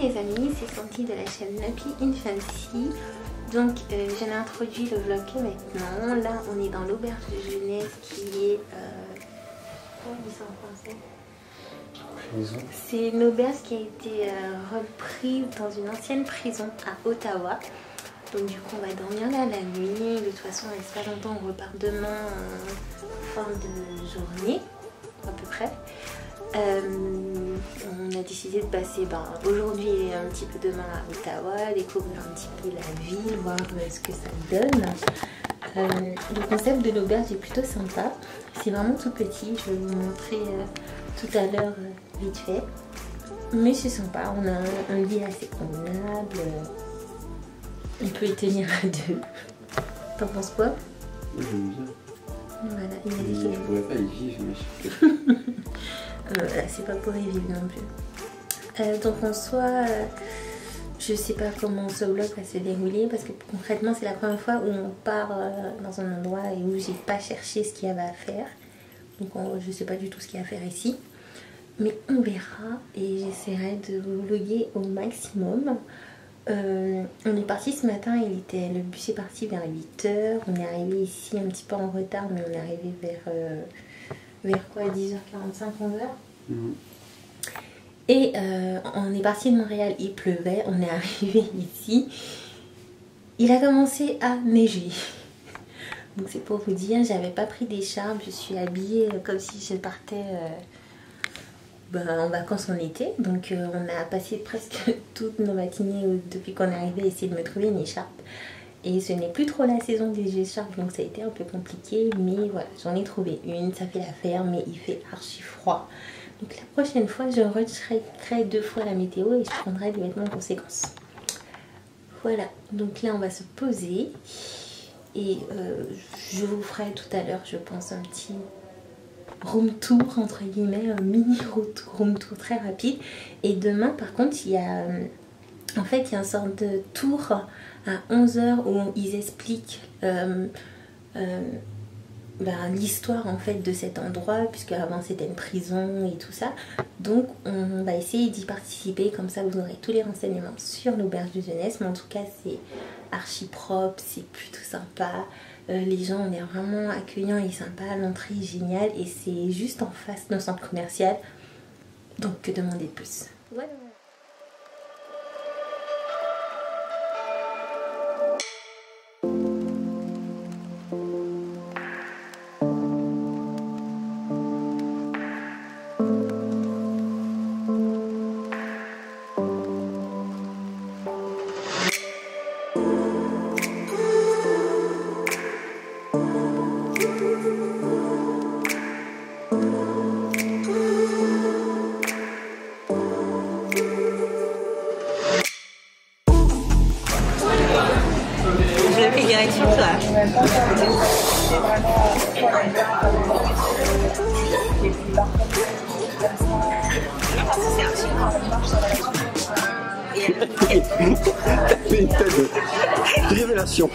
les amis, c'est Sandy de la chaîne Nappy Infancy. Donc j'en ai introduit le vlog que maintenant. Là on est dans l'auberge de jeunesse qui est... comment on dit ça en français? C'est une auberge qui a été reprise dans une ancienne prison à Ottawa. Donc du coup on va dormir là la nuit. De toute façon il reste pas longtemps, on repart demain en fin de journée à peu près. On a décidé de passer aujourd'hui et un petit peu demain à Ottawa, découvrir un petit peu la ville, voir ce que ça donne. Le concept de l'auberge est plutôt sympa. C'est vraiment tout petit, je vais vous montrer tout à l'heure vite fait. Mais c'est sympa, on a un lit assez convenable. On peut y tenir à deux. T'en penses quoi? Moi j'aime bien. Voilà, il a dit que... Je pourrais pas y vivre, mais voilà, c'est pas pour y vivre non plus. Donc en soi, je sais pas comment ce vlog va se dérouler parce que concrètement c'est la première fois où on part dans un endroit et où j'ai pas cherché ce qu'il y avait à faire. Donc je sais pas du tout ce qu'il y a à faire ici. Mais on verra et j'essaierai de vous vlogger au maximum. On est parti ce matin, le bus est parti vers 8 h. On est arrivé ici un petit peu en retard, mais on est arrivé vers quoi, 10h45, 11h. Et on est parti de Montréal, il pleuvait, on est arrivé ici, il a commencé à neiger. Donc c'est pour vous dire, j'avais pas pris d'écharpe, je suis habillée comme si je partais en vacances en été. Donc on a passé presque toutes nos matinées depuis qu'on est arrivé à essayer de me trouver une écharpe. Et ce n'est plus trop la saison des écharpes, donc ça a été un peu compliqué. Mais voilà, j'en ai trouvé une, ça fait l'affaire, mais il fait archi froid. Donc la prochaine fois, je recheckerai 2 fois la météo et je prendrai des vêtements en conséquence. Voilà, donc là on va se poser. Et je vous ferai tout à l'heure, je pense, un petit room tour, entre guillemets, un mini room tour très rapide. Et demain, par contre, il y a... En fait, il y a une sorte de tour à 11 h où ils expliquent l'histoire en fait de cet endroit, puisque avant c'était une prison et tout ça. Donc on va essayer d'y participer, comme ça vous aurez tous les renseignements sur l'auberge de jeunesse. Mais en tout cas c'est archi propre, c'est plutôt sympa. Les gens ont l'air vraiment accueillants et sympas, l'entrée est géniale et c'est juste en face d'un centre commercial. Donc que demander de plus? Voilà. Je fais direction toi. T'as fait une tête de révélation.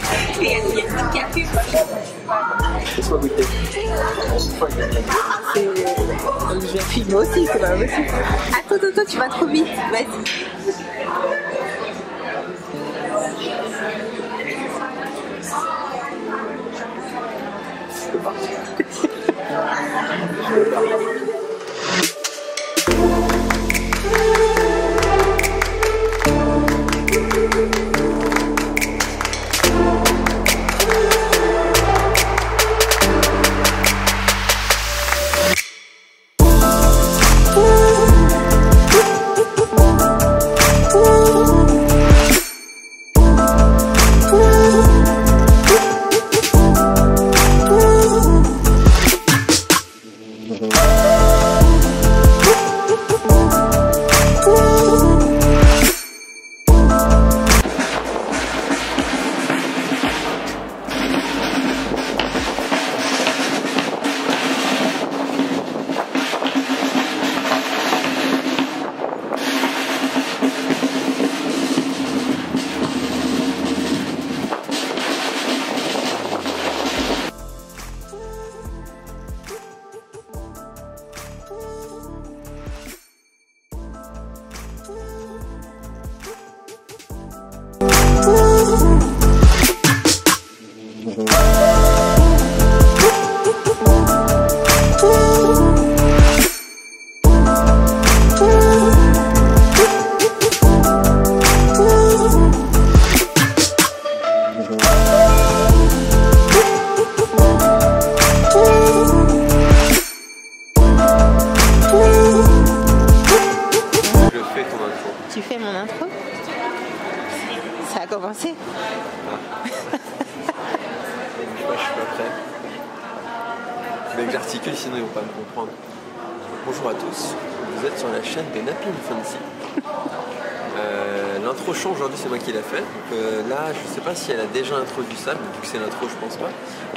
Laisse-moi goûter. Je vais filmer aussi, c'est pas possible. Attends, tu vas trop vite. Vas-y. C'est parti. Bye. Tu fais mon intro? Ça a commencé? Je suis pas prêt. Mais que j'articule, sinon ils vont pas me comprendre. Bonjour à tous, vous êtes sur la chaîne de Napin Fancy. L'intro chant aujourd'hui, c'est moi qui l'ai fait. Donc là, je sais pas si elle a déjà introduit ça, mais vu que c'est l'intro, je pense pas.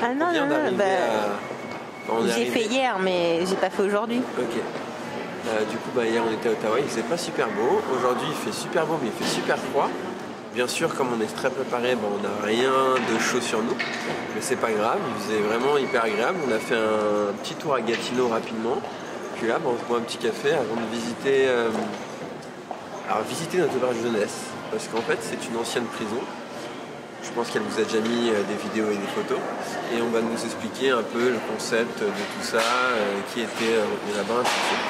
Ah non, non, non, j'ai fait hier, mais j'ai pas fait aujourd'hui. Ok. Du coup, hier on était à Ottawa, il faisait pas super beau. Aujourd'hui, il fait super beau, mais il fait super froid. Bien sûr, comme on est très préparé, on n'a rien de chaud sur nous, mais c'est pas grave, il faisait vraiment hyper agréable. On a fait un petit tour à Gatineau rapidement, puis là on se boit un petit café avant de visiter, visiter notre auberge jeunesse, parce qu'en fait c'est une ancienne prison. Je pense qu'elle vous a déjà mis des vidéos et des photos, et on va nous expliquer un peu le concept de tout ça, qui était là-bas, ainsi de suite.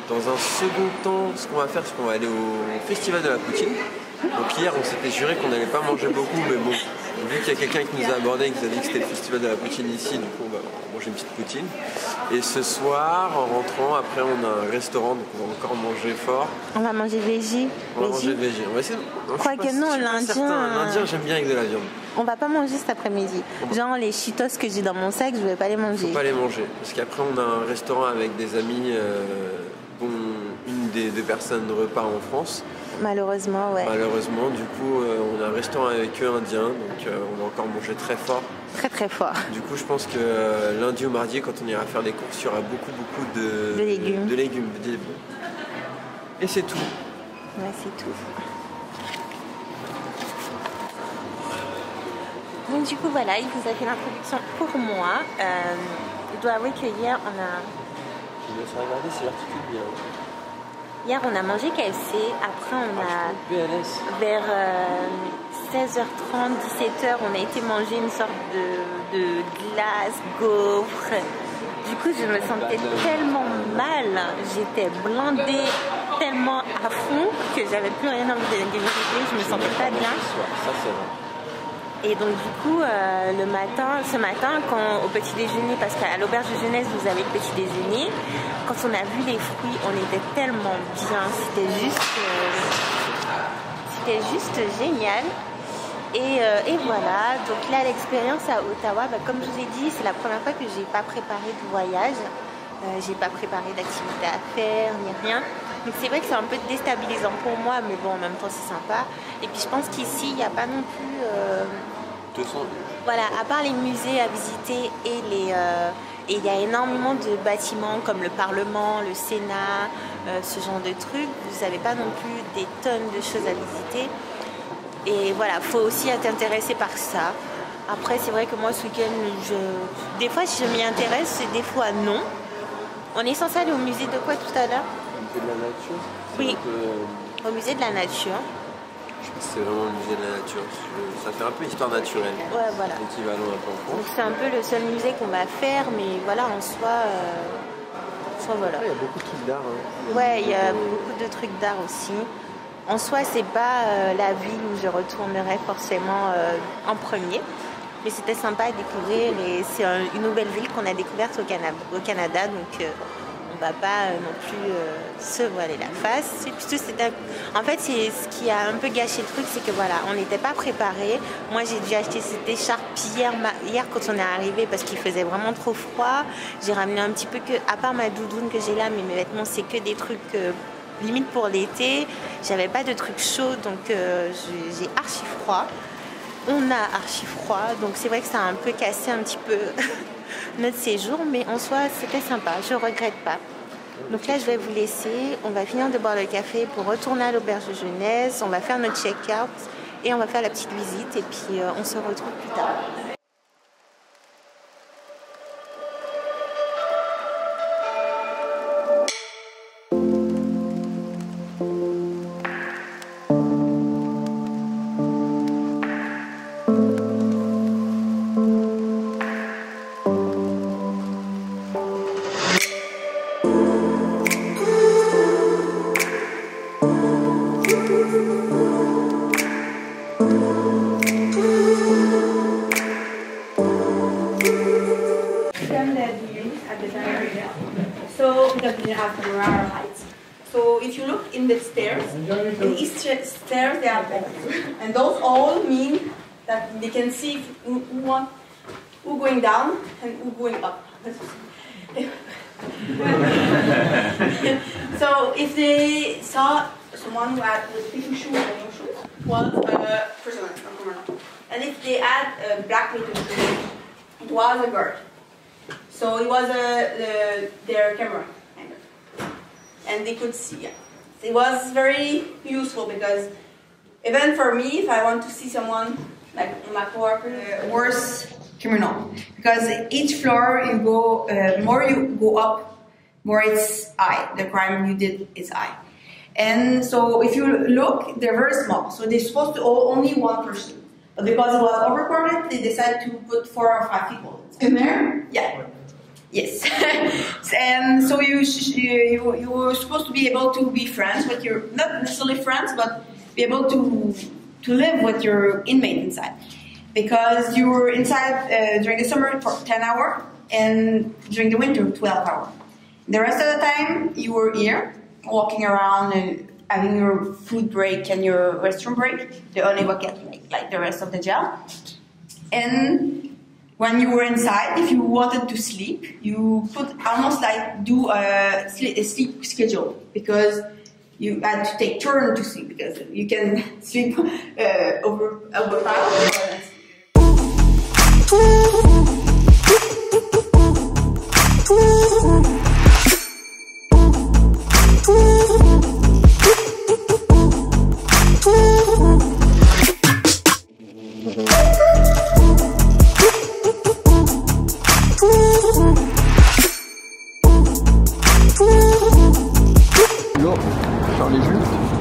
Dans un second temps, ce qu'on va faire, c'est qu'on va aller au Festival de la Poutine. Donc hier, on s'était juré qu'on n'allait pas manger beaucoup, mais bon, vu qu'il y a quelqu'un qui nous a abordé et qui nous a dit que c'était le Festival de la Poutine ici, du coup on va manger une petite poutine. Et ce soir, en rentrant, après on a un restaurant, donc on va encore manger fort. On va manger végé. On va manger végé. On va essayer. Quoique non, l'Indien, j'aime bien avec de la viande. On va pas manger cet après-midi. Genre les Cheetos que j'ai dans mon sac, je vais pas les manger. Faut pas les manger, parce qu'après on a un restaurant avec des amis, une des deux personnes de repas en France. Malheureusement, ouais. Malheureusement, du coup, on a un restaurant avec eux indien, donc on va encore manger très fort. Très très fort. Du coup, je pense que lundi ou mardi, quand on ira faire des courses, il y aura beaucoup de légumes. Et c'est tout. Ouais, c'est tout. Donc du coup, voilà, il vous a fait l'introduction pour moi. Je dois avouer que hier, on a... Je vous laisse regarder si l'articule bien. Hier, on a mangé KFC. Après, on a... BLS. Vers 16h30, 17h, on a été manger une sorte de glace, gaufre. Du coup, je me sentais tellement mal. J'étais blindée tellement à fond que j'avais plus rien envie de vérifier. Je me sentais pas bien. Ça, c'est vrai. Et donc du coup, ce matin, au petit déjeuner, parce qu'à l'auberge de jeunesse, vous avez le petit déjeuner, quand on a vu les fruits, on était tellement bien, c'était juste génial. Et voilà, donc là l'expérience à Ottawa, comme je vous ai dit, c'est la première fois que j'ai pas préparé de voyage, j'ai pas préparé d'activité à faire, ni rien. Donc c'est vrai que c'est un peu déstabilisant pour moi, mais bon, en même temps c'est sympa. Et puis je pense qu'ici, il n'y a pas non plus... Voilà, à part les musées à visiter et il y a énormément de bâtiments comme le Parlement, le Sénat, ce genre de trucs. Vous n'avez pas non plus des tonnes de choses à visiter. Et voilà, il faut aussi être intéressé par ça. Après, c'est vrai que moi, ce week-end, des fois, si je m'y intéresse, et des fois, non. On est censé aller au musée de quoi tout à l'heure? Au musée de la nature? Oui, au musée de la nature. Je pense que c'est vraiment le musée de la nature. Ça fait un peu histoire naturelle. Ouais, voilà. L'équivalent un peu en France. C'est un peu le seul musée qu'on va faire, mais voilà, en soi, voilà. Après, il y a beaucoup de trucs d'art. Hein. Ouais, il y a beaucoup de trucs d'art aussi. En soi, c'est pas la ville où je retournerai forcément en premier. Mais c'était sympa à découvrir et c'est une nouvelle ville qu'on a découverte au Canada. Donc, on va pas non plus se voiler la face. En fait, c'est ce qui a un peu gâché le truc, c'est que voilà, on n'était pas préparés. Moi, j'ai dû acheter cette écharpe hier quand on est arrivé parce qu'il faisait vraiment trop froid. J'ai ramené un petit peu à part ma doudoune que j'ai là, mais mes vêtements, c'est que des trucs limite pour l'été. J'avais pas de trucs chauds, donc j'ai archi froid. On a archi froid, donc c'est vrai que ça a un peu cassé un petit peu notre séjour, mais en soi c'était sympa, je regrette pas. Donc là je vais vous laisser, on va finir de boire le café pour retourner à l'auberge de jeunesse, on va faire notre check-out et on va faire la petite visite et puis on se retrouve plus tard. if you look in the stairs, in each stairs they have balls. And those all mean that they can see who going down and who going up. So if they saw someone who had with pink shoes and no shoes, was a prisoner, a criminal. And if they had a black little shoes, it was a guard. So it was their camera, kind of. And they could see. Yeah. It was very useful because even for me, if I want to see someone like my coworker, worse criminal, because each floor you go, more you go up, more it's high. The crime you did is high. And so if you look, they're very small. So they're supposed to hold only one person. But because it was overcrowded, they decided to put 4 or 5 people in there. Yeah. Yes. And so you were supposed to be able to be friends with your, not necessarily friends, but be able to live with your inmate inside. Because you were inside during the summer for 10 hours and during the winter 12 hours. The rest of the time you were here, walking around and having your food break and your restroom break, the only bucket like the rest of the jail. And when you were inside, if you wanted to sleep, you could almost like do a sleep schedule because you had to take turns to sleep because you can sleep over time. Dans les jus.